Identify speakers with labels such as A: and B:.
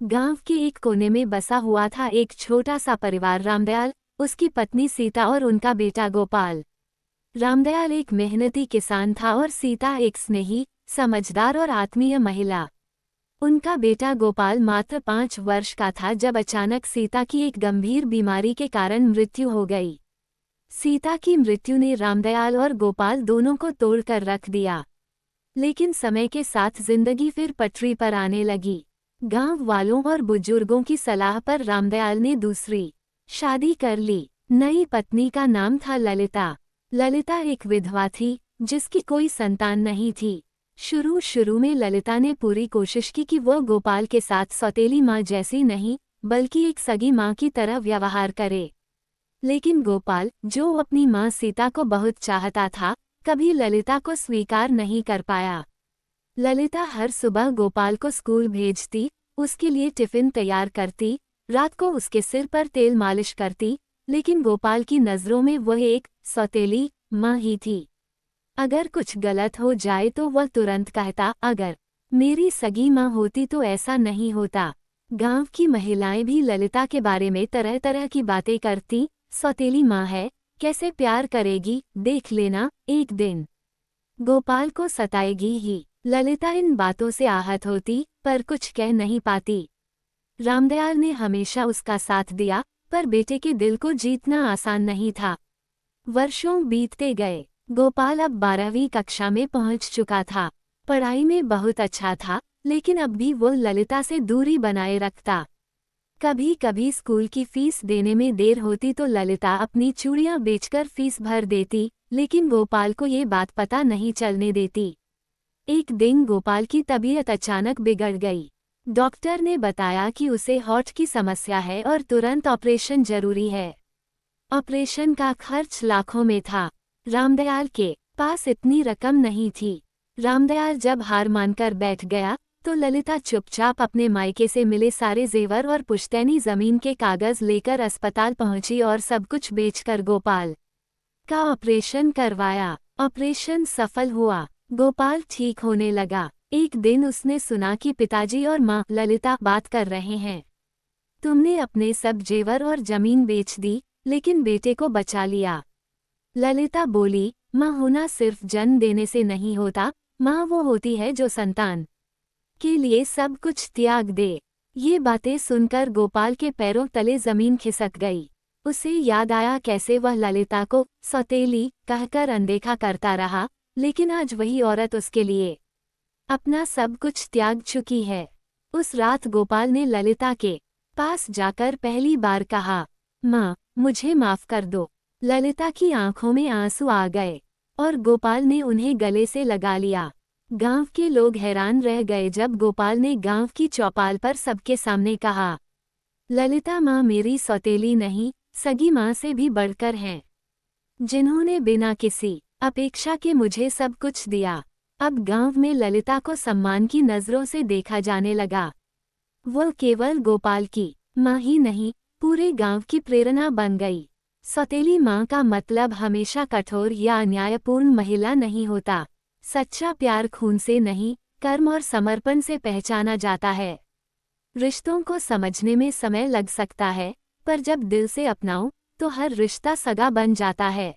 A: गांव के एक कोने में बसा हुआ था एक छोटा सा परिवार। रामदयाल, उसकी पत्नी सीता और उनका बेटा गोपाल। रामदयाल एक मेहनती किसान था और सीता एक स्नेही, समझदार और आत्मीय महिला। उनका बेटा गोपाल मात्र 5 वर्ष का था जब अचानक सीता की एक गंभीर बीमारी के कारण मृत्यु हो गई। सीता की मृत्यु ने रामदयाल और गोपाल दोनों को तोड़कर रख दिया। लेकिन समय के साथ जिंदगी फिर पटरी पर आने लगी। गांव वालों और बुजुर्गों की सलाह पर रामदयाल ने दूसरी शादी कर ली। नई पत्नी का नाम था ललिता। ललिता एक विधवा थी जिसकी कोई संतान नहीं थी। शुरू में ललिता ने पूरी कोशिश की कि वो गोपाल के साथ सौतेली माँ जैसी नहीं बल्कि एक सगी माँ की तरह व्यवहार करे। लेकिन गोपाल, जो अपनी माँ सीता को बहुत चाहता था, कभी ललिता को स्वीकार नहीं कर पाया। ललिता हर सुबह गोपाल को स्कूल भेजती, उसके लिए टिफिन तैयार करती, रात को उसके सिर पर तेल मालिश करती, लेकिन गोपाल की नज़रों में वह एक सौतेली माँ ही थी। अगर कुछ गलत हो जाए तो वह तुरंत कहता, अगर मेरी सगी माँ होती तो ऐसा नहीं होता। गांव की महिलाएं भी ललिता के बारे में तरह तरह की बातें करती, सौतेली माँ है, कैसे प्यार करेगी, देख लेना एक दिन गोपाल को सताएगी ही। ललिता इन बातों से आहत होती पर कुछ कह नहीं पाती। रामदयाल ने हमेशा उसका साथ दिया, पर बेटे के दिल को जीतना आसान नहीं था। वर्षों बीतते गए। गोपाल अब 12वीं कक्षा में पहुंच चुका था। पढ़ाई में बहुत अच्छा था, लेकिन अब भी वो ललिता से दूरी बनाए रखता। कभी कभी स्कूल की फीस देने में देर होती तो ललिता अपनी चूड़ियां बेचकर फीस भर देती, लेकिन गोपाल को ये बात पता नहीं चलने देती। एक दिन गोपाल की तबीयत अचानक बिगड़ गई। डॉक्टर ने बताया कि उसे हार्ट की समस्या है और तुरंत ऑपरेशन जरूरी है। ऑपरेशन का खर्च लाखों में था। रामदयाल के पास इतनी रकम नहीं थी। रामदयाल जब हार मानकर बैठ गया तो ललिता चुपचाप अपने मायके से मिले सारे जेवर और पुश्तैनी जमीन के कागज लेकर अस्पताल पहुंची और सब कुछ बेचकर गोपाल का ऑपरेशन करवाया। ऑपरेशन सफल हुआ। गोपाल ठीक होने लगा। एक दिन उसने सुना कि पिताजी और माँ ललिता बात कर रहे हैं। तुमने अपने सब जेवर और जमीन बेच दी, लेकिन बेटे को बचा लिया। ललिता बोली, माँ होना सिर्फ जन्म देने से नहीं होता, माँ वो होती है जो संतान के लिए सब कुछ त्याग दे। ये बातें सुनकर गोपाल के पैरों तले जमीन खिसक गई। उसे याद आया कैसे वह ललिता को सौतेली कहकर अनदेखा करता रहा, लेकिन आज वही औरत उसके लिए अपना सब कुछ त्याग चुकी है। उस रात गोपाल ने ललिता के पास जाकर पहली बार कहा, माँ मुझे माफ कर दो। ललिता की आंखों में आंसू आ गए और गोपाल ने उन्हें गले से लगा लिया। गांव के लोग हैरान रह गए जब गोपाल ने गांव की चौपाल पर सबके सामने कहा, ललिता माँ मेरी सौतेली नहीं, सगी माँ से भी बढ़कर हैं, जिन्होंने बिना किसी अपेक्षा के मुझे सब कुछ दिया। अब गांव में ललिता को सम्मान की नज़रों से देखा जाने लगा। वो केवल गोपाल की माँ ही नहीं, पूरे गांव की प्रेरणा बन गई। सौतेली माँ का मतलब हमेशा कठोर या अन्यायपूर्ण महिला नहीं होता। सच्चा प्यार खून से नहीं, कर्म और समर्पण से पहचाना जाता है। रिश्तों को समझने में समय लग सकता है, पर जब दिल से अपनाओ तो हर रिश्ता सगा बन जाता है।